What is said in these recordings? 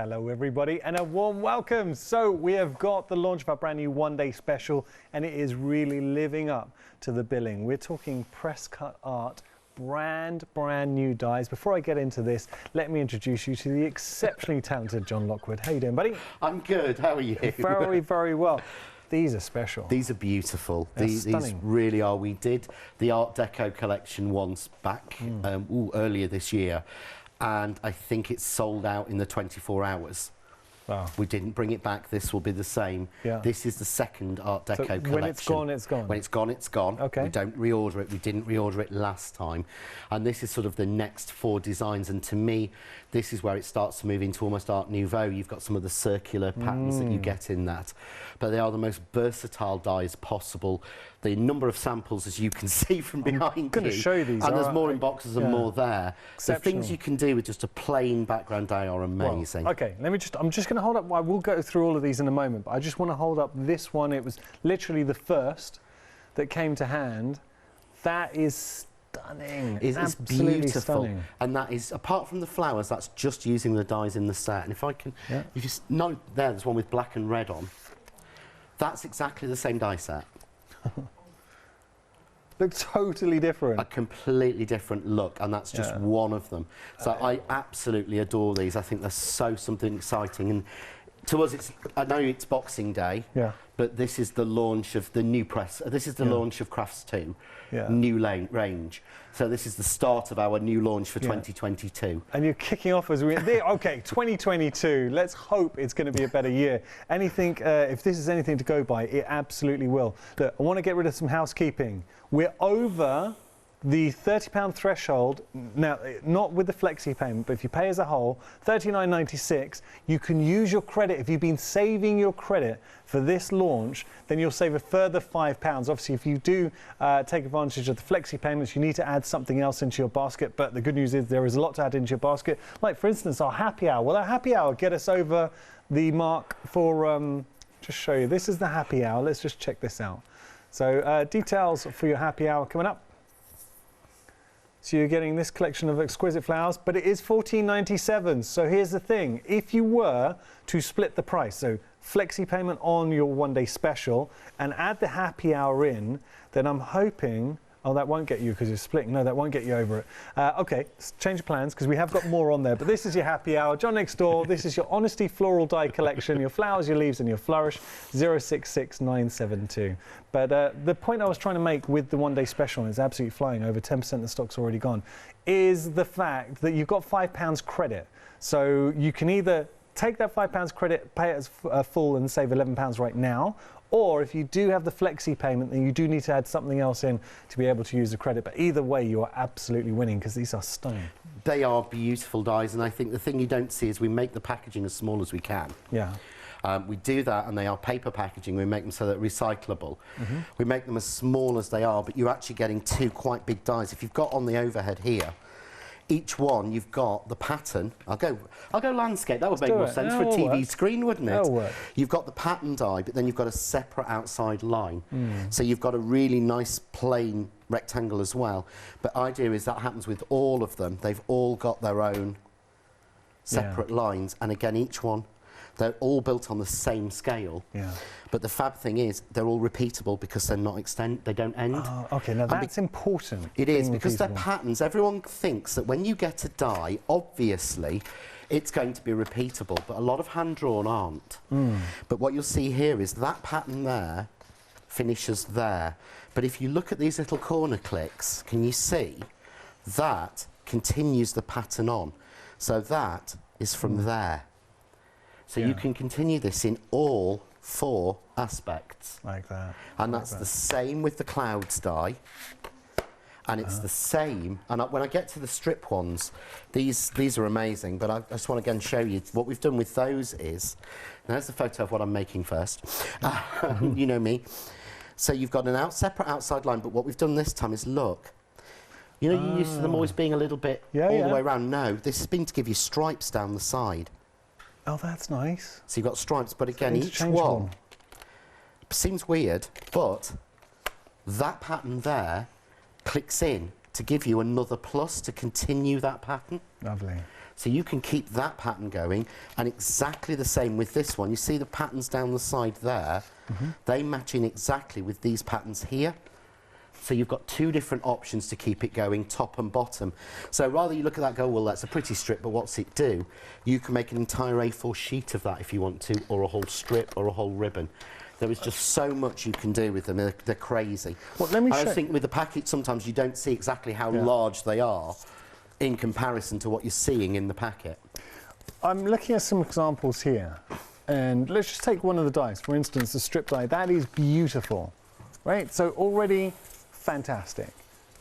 Hello everybody and a warm welcome. So we have got the launch of our brand new one-day special and it is really living up to the billing. We're talking press cut art, brand new dies. Before I get into this, let me introduce you to the exceptionally talented John Lockwood. How you doing, buddy? I'm good, how are you? Very well. These are special. These are beautiful. These really are. We did the Art Deco collection once back earlier this year, and I think it's sold out in the 24 hours. Wow. We didn't bring it back. This will be the same. Yeah. This is the second Art Deco collection. When it's gone, it's gone. When it's gone, it's gone. Okay. We don't reorder it. We didn't reorder it last time. And this is sort of the next 4 designs. And to me, this is where it starts to move into almost Art Nouveau. You've got some of the circular patterns that you get in that. But they are the most versatile dies possible. The number of samples, as you can see from behind you. I'm going to show you these. And there's more in boxes and more there. The things you can do with just a plain background die are amazing. Well, okay, I'm just going to hold up. I will go through all of these in a moment, but I just want to hold up this one. It was literally the first that came to hand. That is stunning. It's beautiful. Stunning. And that is, apart from the flowers, that's just using the dies in the set. And if I can, you just know there's one with black and red on. That's exactly the same die set. Look totally different. A completely different look, and that's just one of them. So I absolutely adore these. I think there's something exciting. And to us, I know it's Boxing Day, but this is the launch of the new press. This is the launch of Crafts 2, new range. So this is the start of our new launch for 2022. And you're kicking off as we... okay, 2022. Let's hope it's going to be a better year. Anything, if this is anything to go by, it absolutely will. Look, I want to get rid of some housekeeping. We're over the £30 threshold, now not with the flexi payment, but if you pay as a whole, $39.96, you can use your credit. If you've been saving your credit for this launch, then you'll save a further £5. Obviously, if you do take advantage of the flexi payments, you need to add something else into your basket, but the good news is there is a lot to add into your basket. Like, for instance, our happy hour. Will our happy hour get us over the mark for, just show you, this is the happy hour. Let's just check this out. So details for your happy hour coming up. So you're getting this collection of exquisite flowers, but it is $14.97. So here's the thing. If you were to split the price, so flexi payment on your one-day special and add the happy hour in, then I'm hoping... Oh, that won't get you because you're splitting. No, that won't get you over it. OK, let's change of plans because we have got more on there. But this is your happy hour. John next door, this is your Honesty Floral Die collection, your flowers, your leaves and your flourish, 066972. But the point I was trying to make with the one-day special, and it's absolutely flying, over 10% of the stock's already gone, is the fact that you've got £5 credit. So you can either take that £5 credit, pay it as full and save £11 right now, or if you do have the flexi payment, then you do need to add something else in to be able to use the credit. But either way, you are absolutely winning because these are stunning. They are beautiful dies, and I think the thing you don't see is we make the packaging as small as we can. Yeah. We do that, and they are paper packaging. We make them so that they're recyclable. We make them as small as they are, but you're actually getting 2 quite big dies. If you've got on the overhead here, each one you've got the pattern. I'll go landscape. That would make more sense for a TV screen, wouldn't it? That'll work. You've got the pattern die, but then you've got a separate outside line. So you've got a really nice plain rectangle as well. But idea is that happens with all of them. They've all got their own separate lines, and again, each one, they're all built on the same scale. Yeah. But the fab thing is, they're all repeatable because they're not they don't end. Oh, OK, now that's important. It is, because they're patterns. Everyone thinks that when you get a die, obviously, it's going to be repeatable, but a lot of hand-drawn aren't. But what you'll see here is that pattern there finishes there. But if you look at these little corner clicks, can you see? That continues the pattern on. So that is from there. So you can continue this in all 4 aspects. Like that. And that's the same with the clouds die. And it's the same. And when I get to the strip ones, these are amazing. But I just want to again show you what we've done with those is, and there's the photo of what I'm making first. You know me. So you've got an separate outside line, but what we've done this time is look. You know, you're used to them always being a little bit all the way around. No, this has been to give you stripes down the side. Oh, that's nice. So you've got stripes, but again, each one seems weird, but that pattern there clicks in to give you another plus to continue that pattern. Lovely. So you can keep that pattern going, and exactly the same with this one. You see the patterns down the side there? They match in exactly with these patterns here. So you've got two different options to keep it going, top and bottom. So rather you look at that and go, well, that's a pretty strip, but what's it do? You can make an entire A4 sheet of that if you want to, or a whole strip, or a whole ribbon. There is just so much you can do with them. They're crazy. Well, let me I think with the package, sometimes you don't see exactly how large they are in comparison to what you're seeing in the packet. I'm looking at some examples here, and let's just take one of the dies. For instance, the strip die. That is beautiful, right? So already fantastic.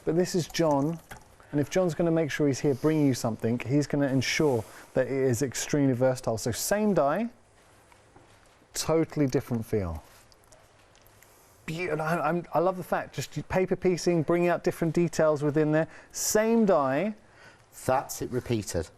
But this is John, and if John's going to make sure he's here bringing you something, he's going to ensure that it is extremely versatile. So same die, totally different feel. I love the fact, just paper piecing, bringing out different details within there. Same die. That's it repeated.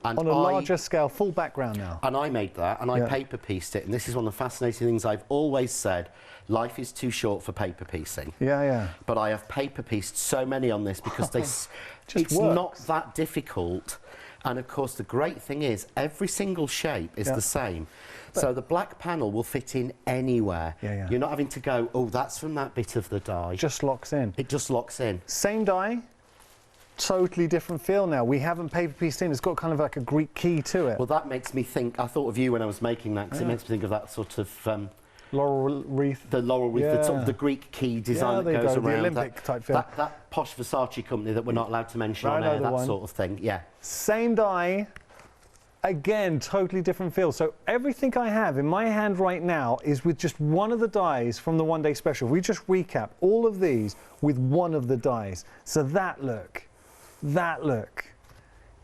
And on a larger scale, full background now. And I made that, and I paper pieced it, and this is one of the fascinating things I've always said, life is too short for paper piecing. Yeah. But I have paper pieced so many on this because it's not that difficult. And of course, the great thing is, every single shape is the same. So the black panel will fit in anywhere. You're not having to go, oh, that's from that bit of the die. Just locks in. It just locks in. Same die, totally different feel now. We haven't paper pieced in. It's got kind of like a Greek key to it. Well, that makes me think, I thought of you when I was making that, because it makes me think of that sort of... laurel wreath. The laurel wreath, the, sort of the Greek key design that goes around. The Olympic type feel. That posh Versace company that we're not allowed to mention on air, that sort of thing, Same die, again, totally different feel. So everything I have in my hand right now is with just one of the dies from the one-day special. We just recap all of these with one of the dies. So that look,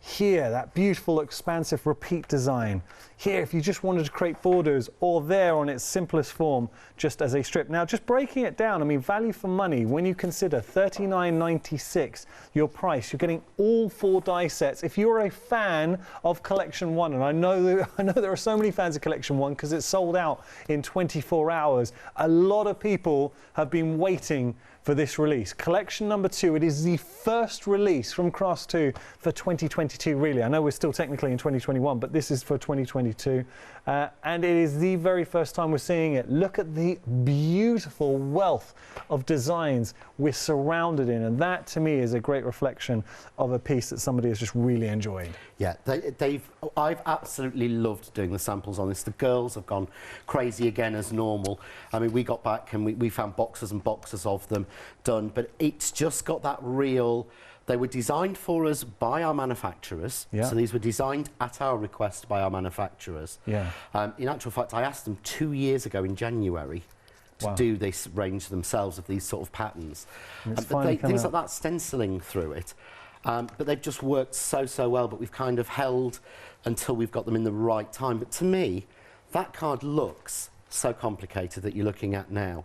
here, that beautiful, expansive repeat design. Here, if you just wanted to create borders, or there on its simplest form, just as a strip. Now, just breaking it down, I mean, value for money, when you consider $39.96 your price, you're getting all 4 die sets. If you're a fan of Collection 1, and I know there are so many fans of Collection 1 because it's sold out in 24 hours, a lot of people have been waiting for this release. Collection number 2, it is the first release from Crafts 2 for 2022, really. I know we're still technically in 2021, but this is for 2022. And it is the very first time we're seeing it. Look at the beautiful wealth of designs we're surrounded in. And that, to me, is a great reflection of a piece that somebody has just really enjoyed. Yeah, I've absolutely loved doing the samples on this. The girls have gone crazy again as normal. I mean, we got back and we found boxes and boxes of them done, but it's just got that real... They were designed for us by our manufacturers, so these were designed at our request by our manufacturers. In actual fact, I asked them 2 years ago in January to do this range themselves of these sort of patterns. But things like that stenciling through it. But they've just worked so well, but we've kind of held until we've got them in the right time. But to me, that card looks so complicated that you're looking at now.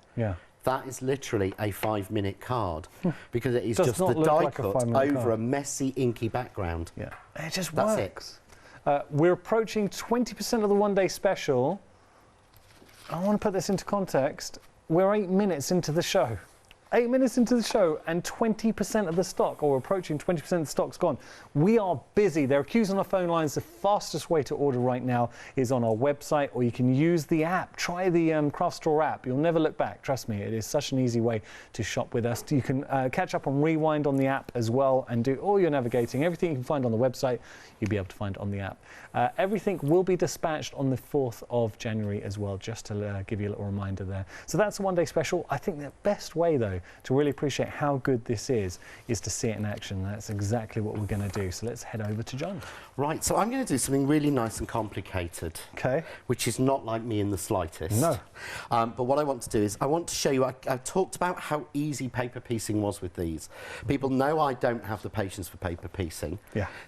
That is literally a 5-minute card because it is just the die cut over a messy, inky background. It just works. We're approaching 20% of the one-day special. I want to put this into context. We're 8 minutes into the show. 8 minutes into the show and 20% of the stock, or approaching 20% of the stock's gone. We are busy. There are queues on our phone lines. The fastest way to order right now is on our website, or you can use the app. Try the Craft Store app. You'll never look back. Trust me, it is such an easy way to shop with us. You can catch up on Rewind on the app as well and do all your navigating. Everything you can find on the website, you'll be able to find on the app. Everything will be dispatched on the 4th of January as well, just to give you a little reminder there. So that's a one-day special. I think the best way, though, to really appreciate how good this is to see it in action. That's exactly what we're going to do. So let's head over to John. Right, so I'm going to do something really nice and complicated. Okay. Which is not like me in the slightest. No. But what I want to do is I want to show you, I talked about how easy paper piecing was with these. People know I don't have the patience for paper piecing.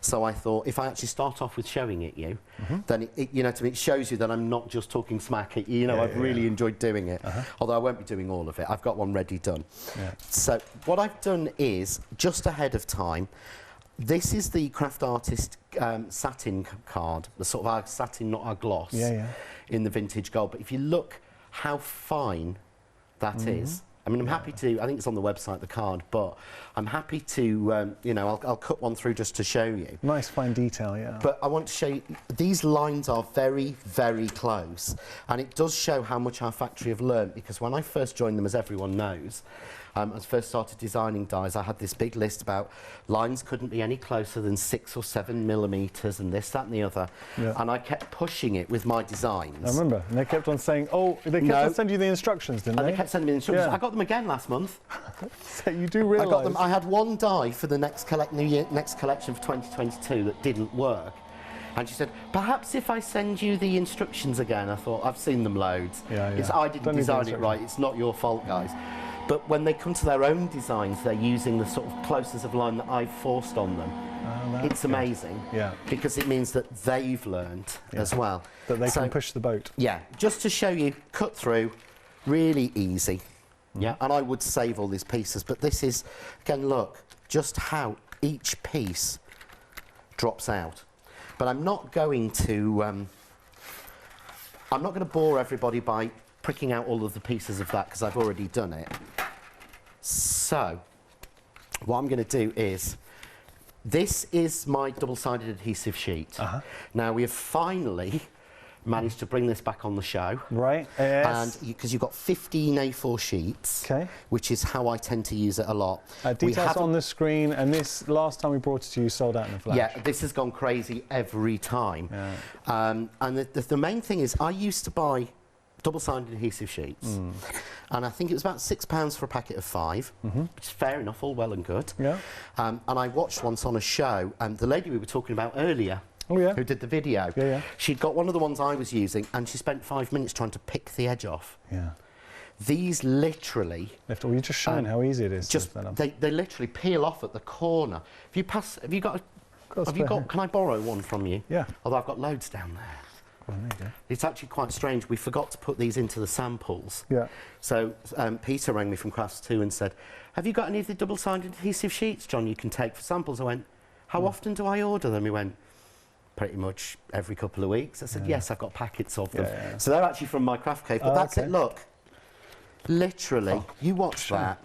So I thought if I actually start off with showing it you, then it, you know, to me it shows you that I'm not just talking smack. You know, I've really enjoyed doing it. Although I won't be doing all of it. I've got one ready done. So what I've done is, just ahead of time, this is the Craft Artist satin card, the sort of our satin, not our gloss, in the vintage gold. But if you look how fine that is, I mean, I'm happy to, I think it's on the website, the card, but I'm happy to, you know, I'll cut one through just to show you. Nice fine detail, yeah. But I want to show you, these lines are very, very close. And it does show how much our factory have learned, because when I first joined them, as everyone knows, as I first started designing dies, I had this big list about lines couldn't be any closer than 6 or 7 millimetres and this, that and the other. Yeah. And I kept pushing it with my designs. I remember. And they kept on saying, oh, they kept on sending you the instructions, didn't they? They kept sending me the instructions. Yeah. I got them again last month. So you do realise. I got them. I had one die for the next collection for 2022 that didn't work. And she said, perhaps if I send you the instructions again. I thought, I've seen them loads. I didn't design it right. It's not your fault, guys. But when they come to their own designs, they're using the sort of closest of line that I've forced on them. It's amazing, because it means that they've learned as well. That they can push the boat. Yeah, just to show you, cut through, really easy. Yeah, and I would save all these pieces, but this is, again, look, just how each piece drops out. But I'm not going to bore everybody by pricking out all of the pieces of that, because I've already done it. So, what I'm going to do is, this is my double-sided adhesive sheet. Now, we have finally managed to bring this back on the show. Right, yes. And because you've got 15 A4 sheets, which is how I tend to use it a lot. Details on the screen, and this, last time we brought it to you, sold out in a flash. Yeah, this has gone crazy every time. And the main thing is, I used to buy double-sided adhesive sheets, and I think it was about £6 for a packet of 5, which is fair enough, all well and good. And I watched once on a show, and the lady we were talking about earlier, who did the video, she'd got one of the ones I was using, and she spent 5 minutes trying to pick the edge off. These literally... You're just showing how easy it is. They literally peel off at the corner. If you pass, have you got, can I borrow one from you? Yeah. Although I've got loads down there. Well, there you go. It's actually quite strange. We forgot to put these into the samples. So Peter rang me from Crafts 2 and said, have you got any of the double-sided adhesive sheets, John, you can take for samples? I went, how often do I order them? He went, pretty much every couple of weeks. I said, yes, I've got packets of them. So they're actually from my craft cave, but that's it, look. Literally, you watch that.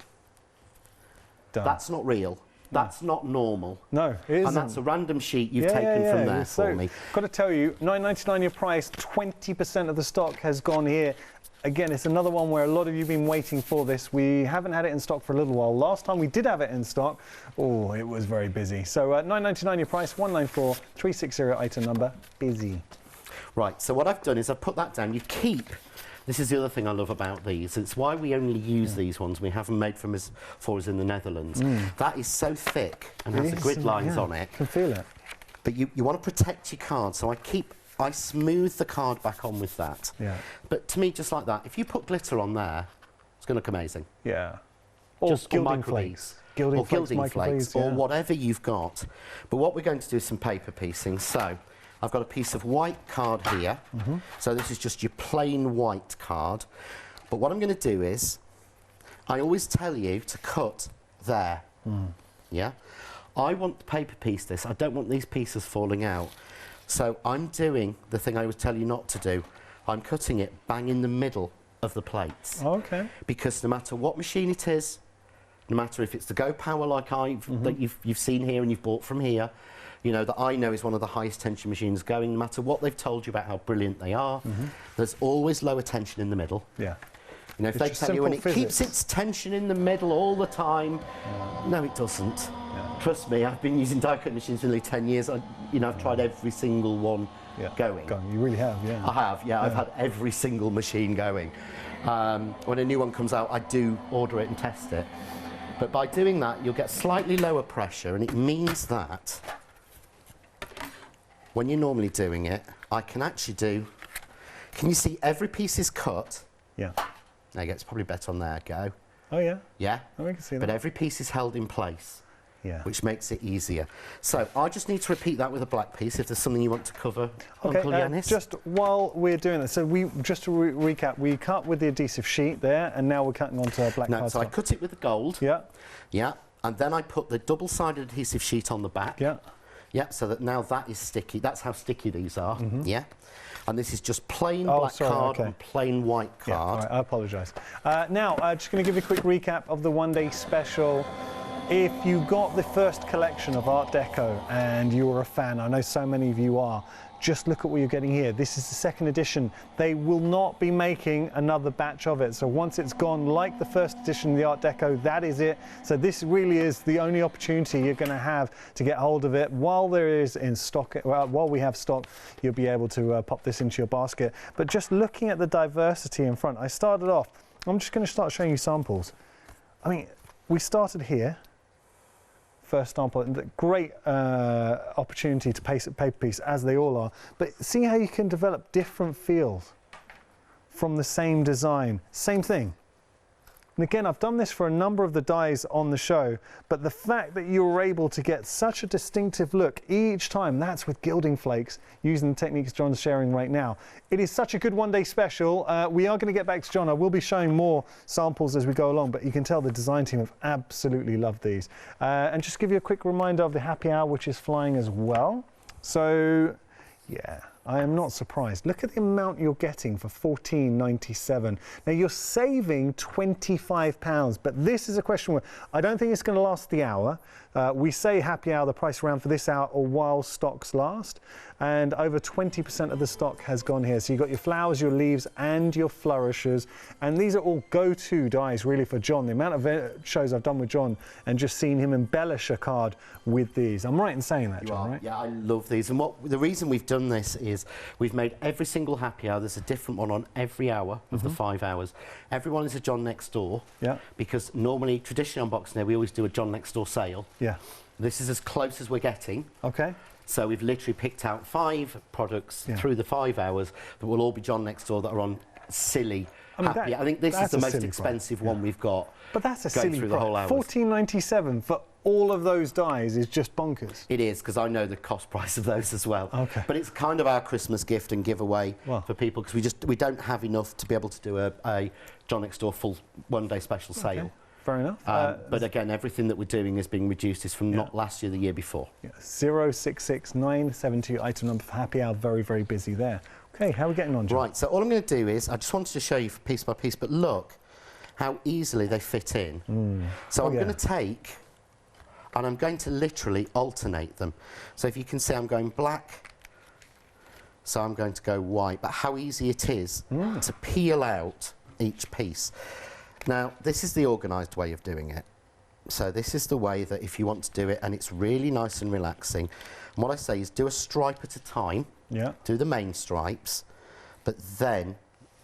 Done. That's not real. That's not normal. No, it isn't. And that's a random sheet you've taken from there for me. Got to tell you, £9.99 your price, 20% of the stock has gone here. Again, it's another one where a lot of you have been waiting for this. We haven't had it in stock for a little while. Last time we did have it in stock, oh, it was very busy. So £9.99 your price, 194360 item number, busy. Right, so what I've done is I've put that down. You keep... This is the other thing I love about these. It's why we only use these ones. We have them made for us in the Netherlands. That is so thick and has the grid lines on it. I can feel it. But you want to protect your card, so I smooth the card back on with that. But to me, just like that, if you put glitter on there, it's going to look amazing. Or just gilding flakes. Gilding flakes, or whatever you've got. But what we're going to do is some paper piecing. So I've got a piece of white card here. So this is just your plain white card. But what I'm going to do is, I always tell you to cut there. Yeah? I want to paper piece this. I don't want these pieces falling out. So I'm doing the thing I would tell you not to do. I'm cutting it bang in the middle of the plates. Because no matter what machine it is, no matter if it's the Go Power like that you've seen here and you've bought from here, you know, that I know is one of the highest tension machines going, no matter what they've told you about how brilliant they are, there's always lower tension in the middle. You know, if they tell you and it keeps its tension in the middle all the time, no, it doesn't. Trust me, I've been using die cut machines for nearly 10 years. I've tried every single one going. You really have, I have, I've had every single machine going. When a new one comes out, I do order it and test it. But by doing that, you'll get slightly lower pressure, and it means that when you're normally doing it, I can actually do... Can you see every piece is cut? There you go, it's probably better on there, go. Yeah? Oh, we can see that. But every piece is held in place, which makes it easier. So I just need to repeat that with a black piece if there's something you want to cover, Uncle Yanis. Just while we're doing this, so just to recap, we cut with the adhesive sheet there, and now we're cutting onto our black cardstock. No, so I cut it with the gold. Yeah, and then I put the double-sided adhesive sheet on the back. Yeah, so that now that is sticky. That's how sticky these are. Yeah. And this is just plain Oh, black sorry, card okay. and plain white Yeah, all card. right, I apologise. Now, just going to give you a quick recap of the one-day special. If you got the first collection of Art Deco and you were a fan, I know so many of you are, just look at what you're getting here. This is the second edition. They will not be making another batch of it. So once it's gone, like the first edition of the Art Deco, that is it. So this really is the only opportunity you're going to have to get hold of it. While there is in stock, while we have stock, you'll be able to pop this into your basket. But just looking at the diversity in front, I started off, I'm just going to start showing you samples. I mean, we started here. First sample, great opportunity to paste a paper piece, as they all are, but see how you can develop different feels from the same design, same thing. And again, I've done this for a number of the dies on the show, but the fact that you were able to get such a distinctive look each time, that's with gilding flakes, using the techniques John's sharing right now. It is such a good one-day special. We are going to get back to John. I will be showing more samples as we go along, but you can tell the design team have absolutely loved these. And just give you a quick reminder of the happy hour, which is flying as well. So, yeah. I am not surprised. Look at the amount you're getting for $14.97. Now you're saving £25, but this is a question where I don't think it's going to last the hour. We say happy hour, the price around for this hour or while stocks last, and over 20% of the stock has gone here. So you've got your flowers, your leaves, and your flourishes, and these are all go-to dies really for John. The amount of shows I've done with John and just seen him embellish a card with these. I'm right in saying that, John, right? Yeah, I love these, and the reason we've done this is we've made every single happy hour. There's a different one on every hour of the 5 hours. Everyone is a John Next Door. Yeah. Because normally, traditionally on Boxing Day, we always do a John Next Door sale. Yeah. This is as close as we're getting. Okay. So we've literally picked out 5 products through the 5 hours that will all be John Next Door that are on silly happy. I think this is the most expensive one we've got. But that's a silly price. $14.97 for all of those dies is just bonkers. It is, because I know the cost price of those as well. Okay. But it's kind of our Christmas gift and giveaway for people, because we don't have enough to be able to do a John Next Door full one-day special sale. Fair enough. But again, everything that we're doing is being reduced. Is from not last year, the year before. 066972, item number for happy hour. Very, very busy there. Okay, how are we getting on, John? Right, so all I'm going to do is, I just wanted to show you piece by piece, but look how easily they fit in. So I'm going to take, and I'm going to literally alternate them. So if you can see, I'm going black, so I'm going to go white, but how easy it is to peel out each piece. Now, this is the organised way of doing it. So this is the way that if you want to do it, and it's really nice and relaxing. And what I say is do a stripe at a time, do the main stripes, but then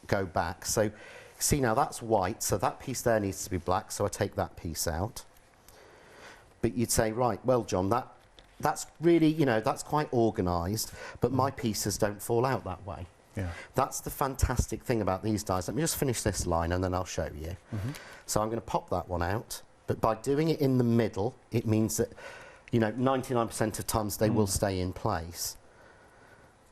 go back. So see, now that's white, so that piece there needs to be black, so I take that piece out. But you'd say, right, well, John, that's really, you know, that's quite organised, but my pieces don't fall out that way. Yeah. That's the fantastic thing about these dies. Let me just finish this line and then I'll show you. So I'm going to pop that one out, but by doing it in the middle, it means that, you know, 99% of times they will stay in place.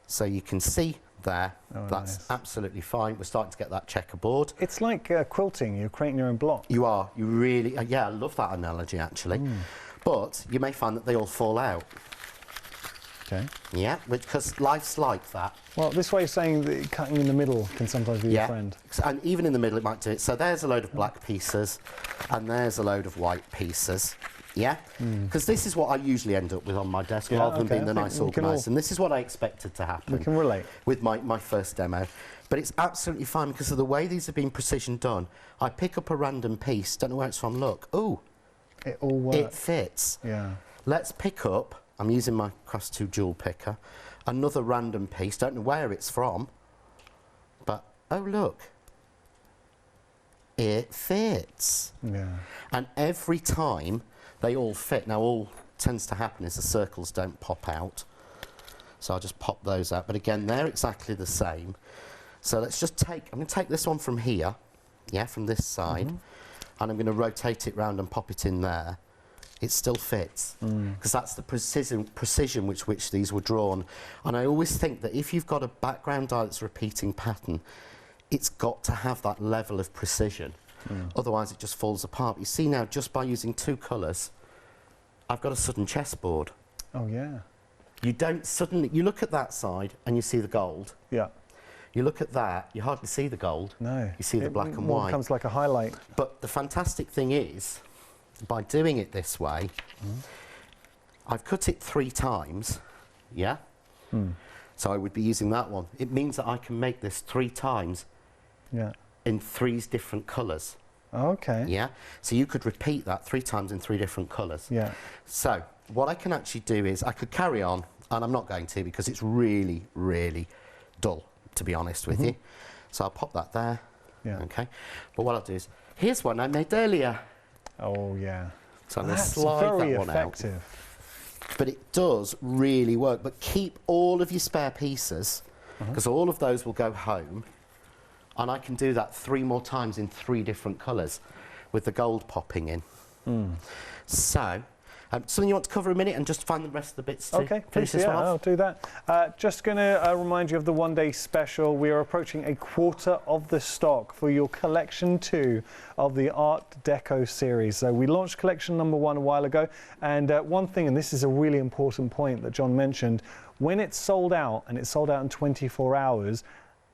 So you can see there, that's absolutely fine. We're starting to get that checkerboard. It's like quilting, you're creating your own block. You are, you really, yeah, I love that analogy actually. But you may find that they all fall out. Okay. Yeah, because life's like that. Well, this way of saying that cutting in the middle can sometimes be your friend. And even in the middle it might do it. So there's a load of black pieces and there's a load of white pieces. Yeah? Because this is what I usually end up with on my desk rather than being the nice organised. And this is what I expected to happen. We can relate. With my first demo. But it's absolutely fine because of the way these have been precision done. I pick up a random piece, don't know where it's from, look. Ooh. It all works. It fits. Yeah. Let's pick up, I'm using my Crafts 2 jewel picker, another random piece, don't know where it's from, but oh look, it fits. Yeah. And every time they all fit. Now all tends to happen is the circles don't pop out, so I'll just pop those out, but again they're exactly the same. So let's just take, I'm going to take this one from here, yeah, from this side, and I'm going to rotate it round and pop it in there. It still fits, because that's the precision with which these were drawn. And I always think that if you've got a background die that's a repeating pattern, it's got to have that level of precision. Otherwise it just falls apart. You see now, just by using 2 colours, I've got a sudden chessboard. Oh yeah. You don't suddenly, you look at that side and you see the gold. Yeah. You look at that, you hardly see the gold. No. You see the black and white. It becomes like a highlight. But the fantastic thing is, by doing it this way, I've cut it 3 times, yeah? So I would be using that one. It means that I can make this 3 times in 3 different colours. Okay. Yeah? So you could repeat that 3 times in 3 different colours. Yeah. So what I can actually do is I could carry on, and I'm not going to because it's really, really dull, to be honest with you. So I'll pop that there. Yeah. Okay. But what I'll do is, here's one I made earlier. Oh, yeah. So I'm going to That's slide very that one effective. out. But it does really work. But keep all of your spare pieces, because all of those will go home. And I can do that 3 more times in 3 different colours with the gold popping in. So, something you want to cover a minute and just find the rest of the bits to Okay, finish please, this one yeah, off? I'll do that. Just going to remind you of the one-day special. We are approaching 1/4 of the stock for your collection 2 of the Art Deco series. So we launched collection number 1 a while ago, and one thing, and this is a really important point that John mentioned, when it's sold out, and it's sold out in 24 hours,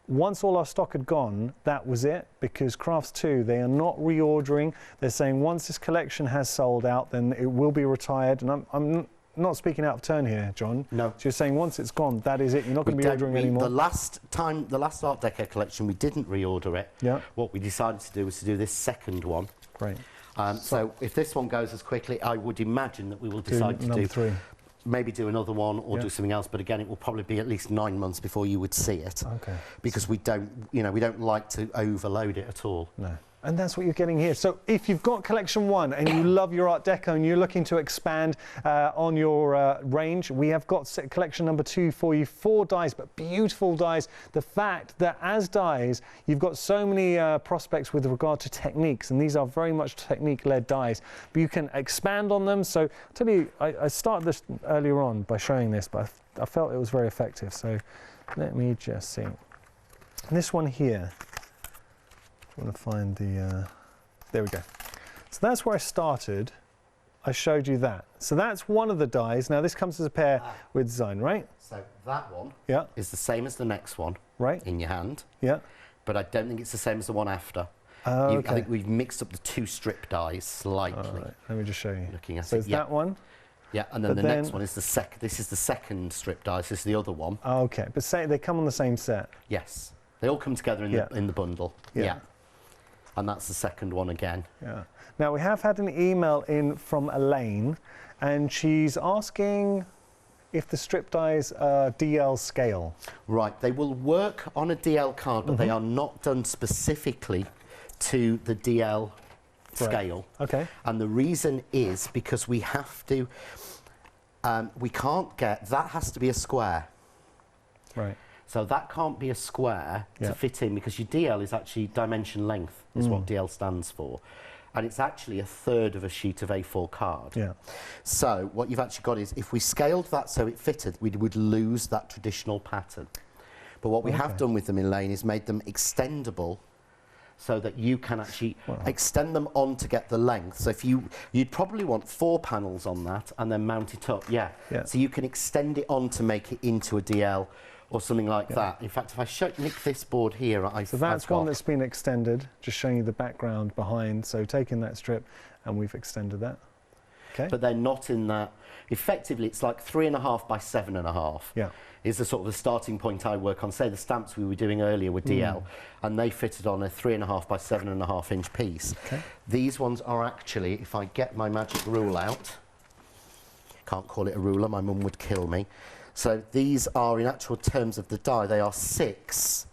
once all our stock had gone, that was it, because Crafts 2, they are not reordering. They're saying once this collection has sold out, then it will be retired. And I'm not speaking out of turn here, John. No. So you're saying once it's gone, that is it. You're not going to be ordering anymore. The last Art Deco collection, we didn't reorder it. Yeah. What we decided to do was to do this second one. Great. So if this one goes as quickly, I would imagine that we will decide to number do 3. maybe do another one or do something else, but again it will probably be at least 9 months before you would see it. Okay. Because we don't like to overload it at all. No. And that's what you're getting here. So if you've got collection 1 and you love your Art Deco and you're looking to expand on your range, we have got collection number 2 for you. 4 dies, but beautiful dies. The fact that as dies, you've got so many prospects with regard to techniques, and these are very much technique-led dies, but you can expand on them. So I'll tell you, I started this earlier on by showing this, but I felt it was very effective. So let me just see. This one here, I want to find the, there we go. So that's where I started. I showed you that. So that's one of the dies. Now this comes as a pair with design, right? So that one Yeah. is the same as the next one Right. in your hand, Yeah. but I don't think it's the same as the one after. Okay. I think we've mixed up the 2 strip dies slightly. All right. Let me just show you. Looking at So it, it's yeah. that one. Yeah, and then But the next then- one is the second. This is the second strip dies. This is the other one. Okay. But say they come on the same set. Yes, they all come together in the bundle. Yeah. And that's the second one again. Yeah. Now we have had an email in from Elaine, and she's asking if the strip dies are DL scale. Right, they will work on a DL card, but they are not done specifically to the DL scale. Okay. And the reason is because we have to, we can't get, that has to be a square. Right. So that can't be a square to fit in, because your DL is actually dimension length, is what DL stands for. And it's actually 1/3 of a sheet of A4 card. Yeah. So what you've actually got is, if we scaled that so it fitted, we would lose that traditional pattern. But what we have done with them, Elaine, is made them extendable, so that you can actually extend them on to get the length. So if you'd probably want 4 panels on that and then mount it up. Yeah. So you can extend it on to make it into a DL or something like that. In fact, if I nick this board here, So that's one that's been extended, just showing you the background behind. So taking that strip and we've extended that. Okay. But they're not in that. Effectively, it's like 3.5 by 7.5. Yeah. Is the sort of the starting point I work on. Say the stamps we were doing earlier were DL, and they fitted on a 3.5 by 7.5 inch piece. Okay. These ones are actually, if I get my magic rule out, can't call it a ruler, my mum would kill me. So these are, in actual terms of the die, they are 6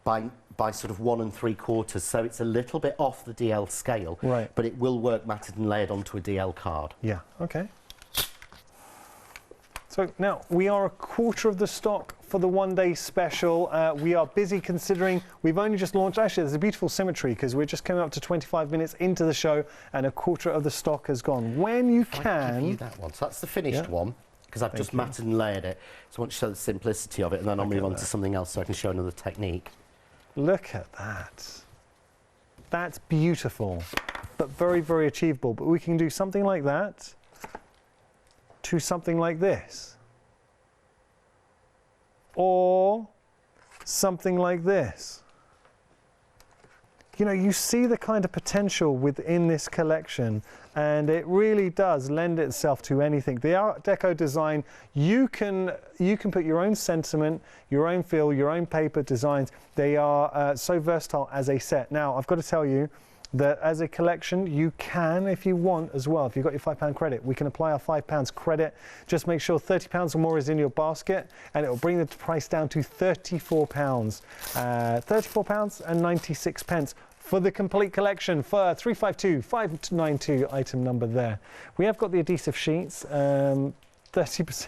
by sort of 1 3/4. So it's a little bit off the DL scale, Right. but it will work matted and layered onto a DL card. Yeah. Okay. So now we are 1/4 of the stock for the one-day special. We are busy considering we've only just launched. Actually, there's a beautiful symmetry because we're just coming up to 25 minutes into the show, and 1/4 of the stock has gone. When you I give can, you that one. So that's the finished one, because I've just matted and layered it. So I want to show the simplicity of it, and then I'll move on to something else so I can show another technique. look at that. That's beautiful, but very, very achievable. But we can do something like that to something like this. or something like this. You know, you see the kind of potential within this collection, and it really does lend itself to anything. The Art Deco design, you can put your own sentiment, your own feel, your own paper designs. They are so versatile as a set. Now, I've got to tell you that as a collection, you can, if you want as well, if you've got your £5 credit, we can apply our £5 credit. Just make sure £30 or more is in your basket, and it will bring the price down to £34. £34 and 96 pence. For the complete collection, for 352592, item number there. We have got the adhesive sheets. 30%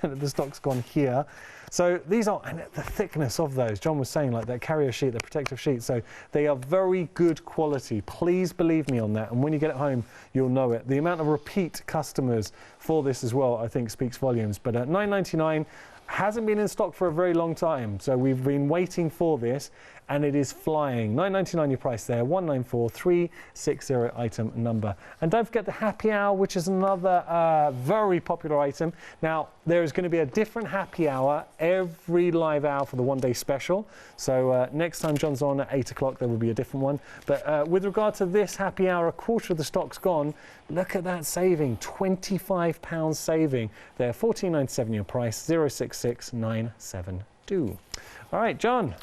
of the stock's gone here. So these are, and the thickness of those, John was saying, like that carrier sheet, the protective sheet, so they are very good quality. Please believe me on that, and when you get it home, you'll know it. The amount of repeat customers for this as well, I think, speaks volumes. But at $9.99, hasn't been in stock for a very long time, so we've been waiting for this, and it is flying. $9.99 your price there, 194360 item number. And don't forget the happy hour, which is another very popular item. Now, there is going to be a different happy hour every live hour for the one-day special. So next time John's on at 8 o'clock, there will be a different one. But with regard to this happy hour, a quarter of the stock's gone. Look at that saving, £25 saving there, $14.97 your price, 066972. All right, John.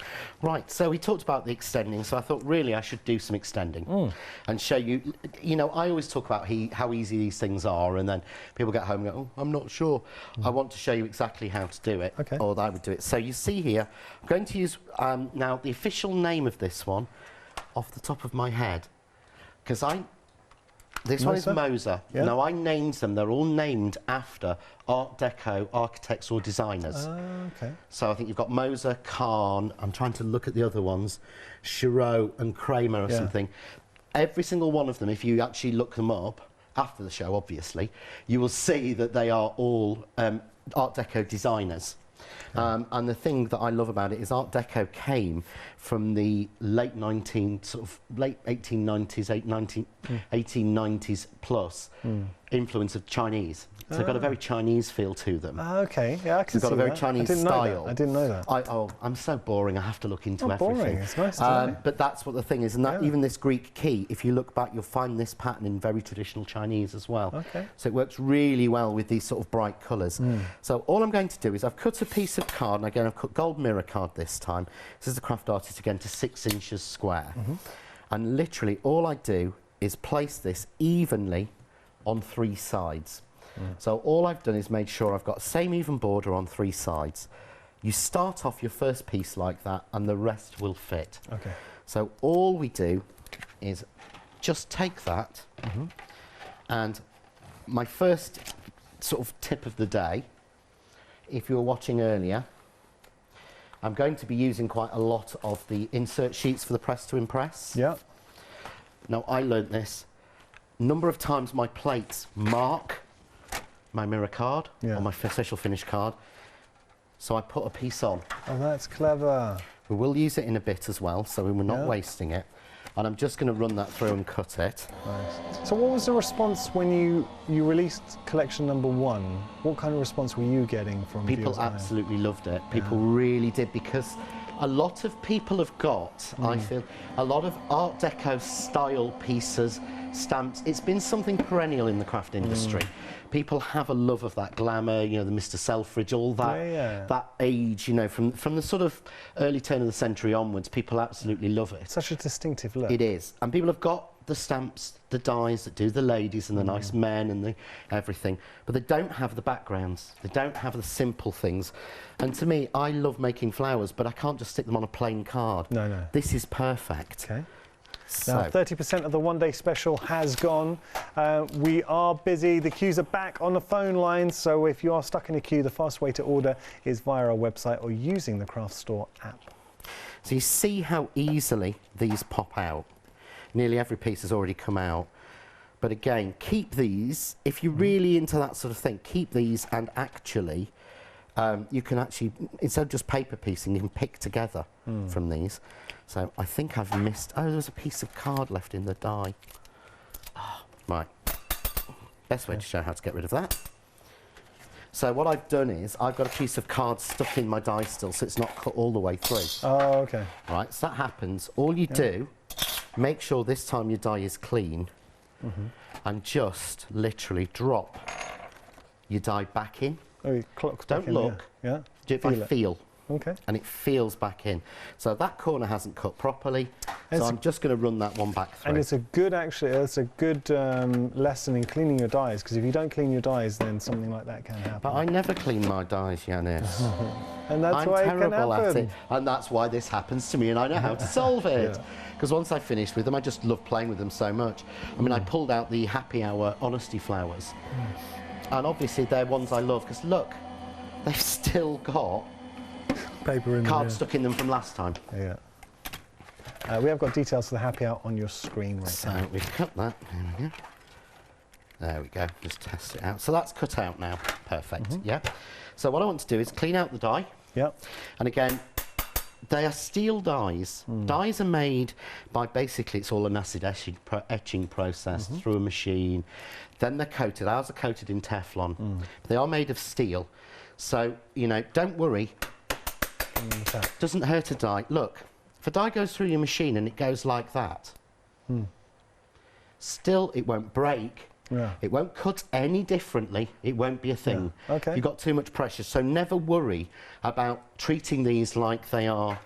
Right, so we talked about the extending, so I thought really I should do some extending and show you. You know, I always talk about how easy these things are, and then people get home and go, oh, I'm not sure. I want to show you exactly how to do it, or that I would do it. So you see here, I'm going to use now the official name of this one off the top of my head, because this one is Moser. Yeah. Now, I named them. They're all named after Art Deco architects or designers. Okay. So I think you've got Moser, Kahn. I'm trying to look at the other ones. Chirot and Kramer or something. Every single one of them, if you actually look them up, after the show, obviously, you will see that they are all Art Deco designers. And the thing that I love about it is Art Deco came from the late 1890s, 1890s plus influence of Chinese. So they've got a very Chinese feel to them. Okay, yeah, I can see that. They've got a very Chinese style. I didn't know that. I'm so boring, I have to look into Not everything. boring, it's nice to But that's what the thing is, and that, even this Greek key, if you look back, you'll find this pattern in very traditional Chinese as well. Okay. So it works really well with these sort of bright colours. So all I'm going to do is I've cut a piece of card, and again I've cut gold mirror card this time. This is the craft artist again, to 6 inches square. And literally all I do is place this evenly on 3 sides. So all I've done is made sure I've got the same even border on 3 sides. You start off your first piece like that, and the rest will fit. Okay. So all we do is just take that, and my first sort of tip of the day, if you were watching earlier, I'm going to be using quite a lot of the insert sheets for the press to impress. Yeah. Now, I learnt this. Number of times my plates mark my mirror card or my special finish card, so I put a piece on. Oh, that's clever. We will use it in a bit as well, so we're not wasting it. And I'm just going to run that through and cut it. Nice. So what was the response when you released collection number 1? What kind of response were you getting from people? Viewers Absolutely loved it. People really did, because a lot of people have got, I feel, a lot of Art Deco style pieces, stamps. It's been something perennial in the craft industry. People have a love of that glamour, you know, the Mr. Selfridge, all that, that age, you know, from the sort of early turn of the century onwards. People absolutely love it. Such a distinctive look. It is, and people have got the stamps, the dies that do the ladies and the nice men and the everything, but they don't have the backgrounds. They don't have the simple things. And to me, I love making flowers, but I can't just stick them on a plain card. No, no. This is perfect. Okay. So. Now, 30% of the one-day special has gone. We are busy. The queues are back on the phone lines, so if you are stuck in a queue, the fast way to order is via our website or using the Craft Store app. So you see how easily these pop out. Nearly every piece has already come out. But again, keep these. If you're really into that sort of thing, keep these, and actually, you can actually, instead of just paper piecing, you can pick together from these. So I think I've missed, oh, there's a piece of card left in the die. Oh, right. Best way to show how to get rid of that. So what I've done is I've got a piece of card stuck in my die still, so it's not cut all the way through. Oh, okay. Right, so that happens. All you do, make sure this time your die is clean, and just literally drop your die back in. Oh, it clocks back Don't in, look. Yeah. Do it by feel. Okay. And it feels back in. So that corner hasn't cut properly, so I'm just going to run that one back through. And it's a good, actually, it's a good lesson in cleaning your dies, because if you don't clean your dies, then something like that can happen. But I never clean my dies, Yanis. And that's why it can terrible at happen. it, and that's why this happens to me, and I know how to solve it. Because once I finished with them, I just love playing with them so much. I mean, I pulled out the Happy Hour Honesty Flowers, and obviously they're ones I love, because look, they've still got Paper in cards stuck in them from last time. Yeah. We have got details for the Happy Hour on your screen right So now. we've cut that. There we go. Just test it out. So that's cut out now. Perfect. Yeah. So what I want to do is clean out the die. Yeah. And again, they are steel dies. Dies are made by basically, it's all an acid etching process through a machine. Then they're coated. Ours are coated in Teflon. They are made of steel. So, you know, don't worry. Doesn't hurt a die. Look, if a die goes through your machine and it goes like that, still it won't break. Yeah. It won't cut any differently. It won't be a thing. Yeah. Okay. You've got too much pressure. So never worry about treating these like they are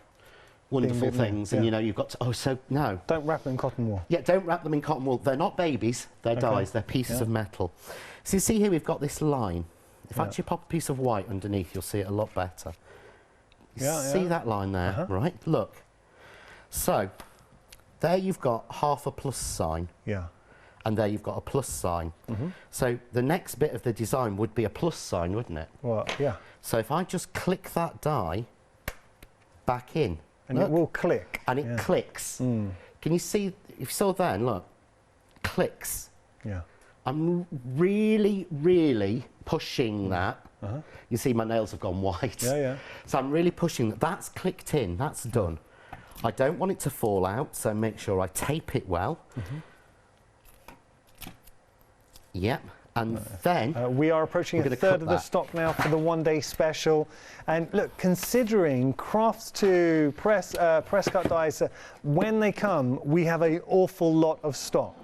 wonderful things. And, you know, you've got to... Oh, so, no. Don't wrap them in cotton wool. Yeah, don't wrap them in cotton wool. They're not babies. They're dies. They're pieces of metal. So you see here we've got this line. If I actually pop a piece of white underneath, you'll see it a lot better. You see that line there, right? Look. So, there you've got half a plus sign. Yeah. And there you've got a plus sign. So the next bit of the design would be a plus sign, wouldn't it? Well, yeah. So if I just click that die back in. And look, it will click. and it clicks. Can you see, if you saw then, look, clicks. Yeah. I'm really, really pushing that. You see my nails have gone white. Yeah, yeah. So I'm really pushing that. That's clicked in, that's done. I don't want it to fall out, so make sure I tape it well. Yep, and then... we are approaching a third of the stock now for the one-day special. And look, considering crafts to press cut dies, when they come, we have an awful lot of stock.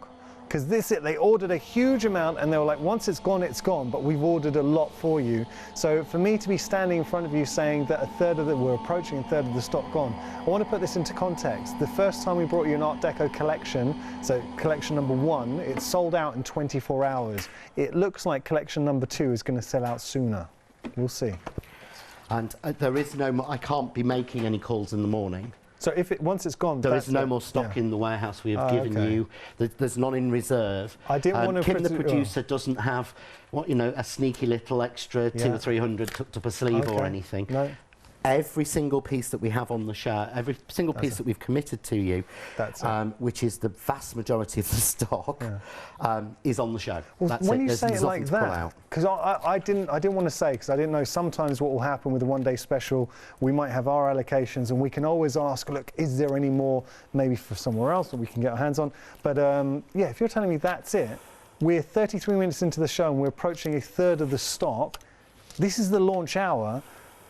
Because they ordered a huge amount and they were like, once it's gone, but we've ordered a lot for you. So for me to be standing in front of you saying that we're approaching a third of the stock gone, I want to put this into context. The first time we brought you an Art Deco collection, so collection number 1, it sold out in 24 hours. It looks like collection number 2 is going to sell out sooner. We'll see. And there is no more, I can't be making any calls in the morning. So once it's gone, there is no more stock in the warehouse we have given you. There's none in reserve. I didn't want to. Kim, the producer, doesn't have a sneaky little extra 200 or 300 tucked up a sleeve or anything. No. Every single piece that we have on the show, every single piece that we've committed to you, which is the vast majority of the stock, is on the show. Well, when you say it like that, because I didn't want to say, because I didn't know sometimes what will happen with the one-day special. We might have our allocations, and we can always ask, look, is there any more maybe for somewhere else that we can get our hands on? But yeah, if you're telling me that's it, we're 33 minutes into the show and we're approaching a third of the stock. This is the launch hour.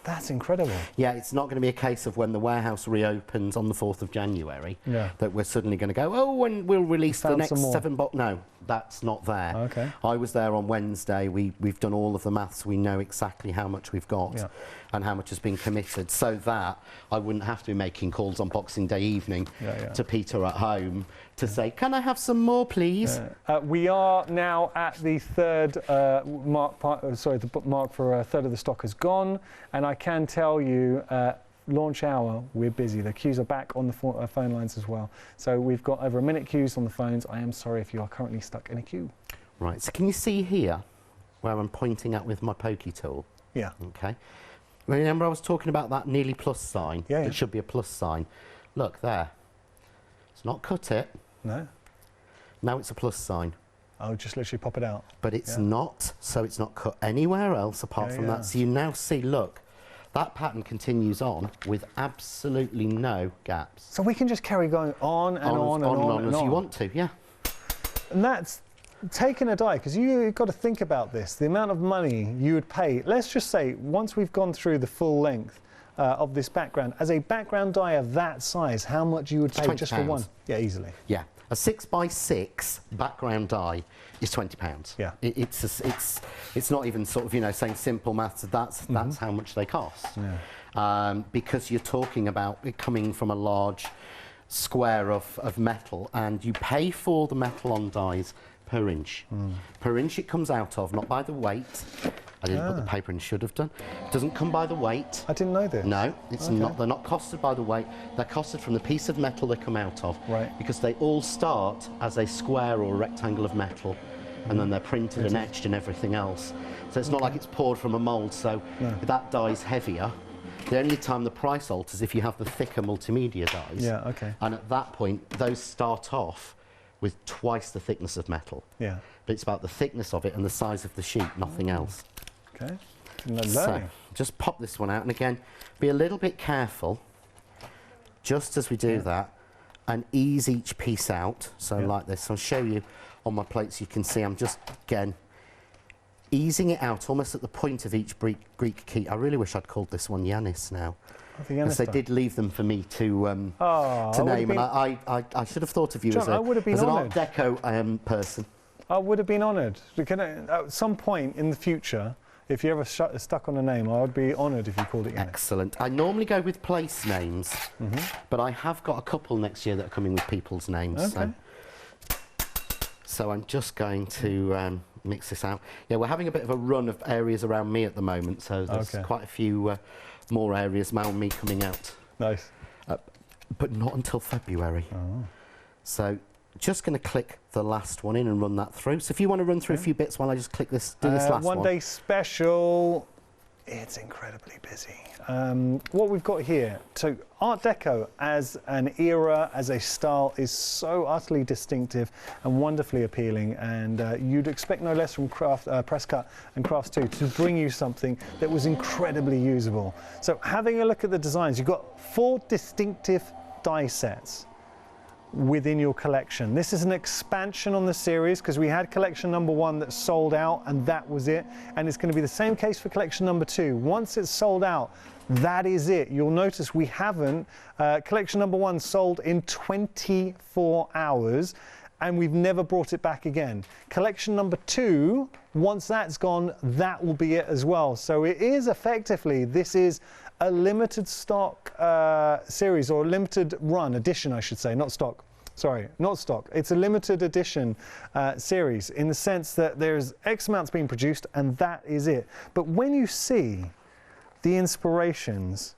That's incredible. Yeah, it's not going to be a case of when the warehouse reopens on the 4th of January that we're suddenly going to go, oh, and we'll release the next 7 boxes. No, that's not there. Okay. I was there on Wednesday. We've done all of the maths. We know exactly how much we've got and how much has been committed, so that I wouldn't have to be making calls on Boxing Day evening to Peter at home to say, can I have some more, please? We are now at the third mark. The mark for a third of the stock has gone, and I can tell you, launch hour, we're busy. The queues are back on the phone lines as well. So we've got over a minute queues on the phones. I am sorry if you are currently stuck in a queue. Right. So can you see here where I'm pointing at with my pokey tool? Yeah. Okay. Remember I was talking about that nearly plus sign? Yeah. It should be a plus sign. Look there. It's not cut it. No. Now it's a plus sign. Oh, just literally pop it out. But it's not, so it's not cut anywhere else apart from that. So you now see, look, that pattern continues on with absolutely no gaps. So we can just carry going on and on and on and on as you want to, yeah. And that's taking a die, because you've got to think about this, the amount of money you would pay. Let's just say, once we've gone through the full length of this background, as a background die of that size, how much you would pay just for one? Yeah, easily. Yeah, a 6x6 background die is £20. Yeah, it's not even sort of, you know, saying simple maths. That's how much they cost. Yeah. Because you're talking about it coming from a large square of metal, and you pay for the metal on dies per inch. Per inch it comes out of, not by the weight. I didn't put the paper in, should have done. It doesn't come by the weight. I didn't know this. No, it's not. They're not costed by the weight. They're costed from the piece of metal they come out of. Right. Because they all start as a square or a rectangle of metal, and then they're printed and etched and everything else. So it's not like it's poured from a mould, so that die's heavier. The only time the price alters if you have the thicker multimedia dies. Yeah, okay. And at that point, those start off with twice the thickness of metal. Yeah. But it's about the thickness of it and the size of the sheet, nothing else. Okay. So, just pop this one out, and again, be a little bit careful, just as we do that, and ease each piece out, so like this. I'll show you on my plates, you can see I'm just, again, easing it out almost at the point of each Greek key. I really wish I'd called this one Yanis now, because they did leave them for me to name, and I should have thought of you John, as an Art Deco person. I would have been honoured. At some point in the future, if you ever stuck on a name, I would be honoured if you called it Yanis. Excellent. I normally go with place names, but I have got a couple next year that are coming with people's names. Okay. So I'm just going to mix this out. Yeah, we're having a bit of a run of areas around me at the moment, so there's quite a few more areas around me coming out. Nice. But not until February. Oh. So just going to click the last one in and run that through. So if you want to run through a few bits while I just click this, do this last one. One day special. It's incredibly busy. What we've got here, so Art Deco as an era, as a style, is so utterly distinctive and wonderfully appealing, and you'd expect no less from Presscut and Crafts 2 to bring you something that was incredibly usable. So having a look at the designs, you've got 4 distinctive die sets within your collection. This is an expansion on the series, because we had collection number 1 that sold out and that was it, and it's going to be the same case for collection number 2. Once it's sold out, that is it. You'll notice we haven't. Collection number 1 sold in 24 hours and we've never brought it back again. Collection number 2, once that's gone, that will be it as well. So it is effectively, this is a limited stock series, or a limited run edition, I should say, not stock. Sorry, not stock. It's a limited edition series, in the sense that there's X amounts being produced and that is it. But when you see the inspirations